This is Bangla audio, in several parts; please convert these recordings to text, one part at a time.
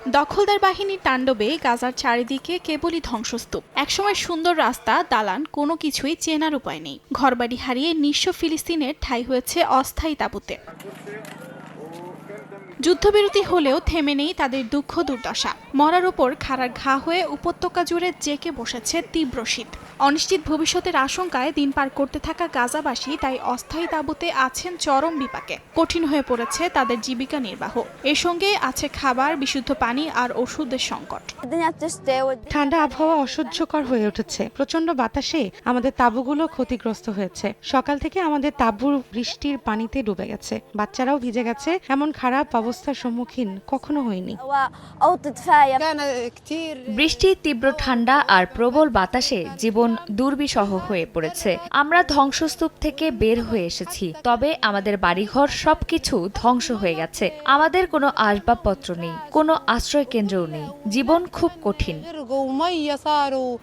দখলদার বাহিনীর তাণ্ডবে গাজার চারিদিকে কেবলই ধ্বংসস্তূপ। একসময় সুন্দর রাস্তা, দালান, কোনো কিছুই চেনার উপায় নেই। ঘরবাড়ি হারিয়ে নিঃস্ব ফিলিস্তিনের ঠাঁই হয়েছে অস্থায়ী তাঁবুতে। যুদ্ধবিরতি হলেও থেমে নেই তাদের দুঃখ দুর্দশা। মরার উপর খাড়ার ঘা হয়ে উপত্যকা জুড়ে জেঁকে বসেছে তীব্র শীত। অনিশ্চিত ভবিষ্যতের আশঙ্কায় দিন পার করতে থাকা গাজাবাসী তাই অস্থায়ী তাঁবুতে আছেন চরম বিপাকে। কঠিন হয়ে পড়েছে তাদের জীবিকা নির্বাহ। এর সঙ্গে আছে খাবার, বিশুদ্ধ পানি আর ওষুধের সংকট। ঠান্ডা আবহাওয়া অসহ্যকর হয়ে উঠেছে। প্রচন্ড বাতাসে আমাদের তাঁবুগুলো ক্ষতিগ্রস্ত হয়েছে। সকাল থেকে আমাদের তাঁবু বৃষ্টির পানিতে ডুবে গেছে। বাচ্চারাও ভিজে গেছে। এমন খারাপ অবস্থার সম্মুখীন কখনো হয়নি। বৃষ্টি, তীব্র ঠান্ডা আর প্রবল বাতাসে জীবন দুর্বিষহ হয়ে পড়েছে। আমরা ধ্বংসস্তূপ থেকে বের হয়ে এসেছি, তবে আমাদের বাড়িঘর সবকিছু ধ্বংস হয়ে গেছে। আমাদের কোনো আসবাবপত্র নেই, কোনো আশ্রয় কেন্দ্রও নেই। জীবন খুব কঠিন।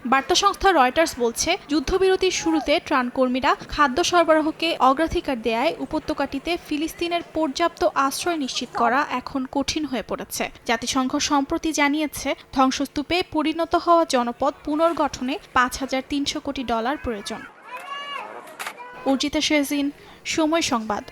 বার্তা সংস্থা রয়টার্স বলছে, যুদ্ধবিরতির শুরুতে ত্রাণকর্মীরা খাদ্য সরবরাহকে অগ্রাধিকার দেয়ায় উপত্যকাটিতে ফিলিস্তিনের পর্যাপ্ত আশ্রয় নিশ্চিত করা এখন কঠিন হয়ে পড়েছে। জাতিসংঘ সম্প্রতি জানিয়েছে, ধ্বংসস্তূপে পরিণত হওয়া জনপদ পুনর্গঠনে $5,300 কোটি প্রয়োজন। অর্জিতা শেরজিন, সময় সংবাদ।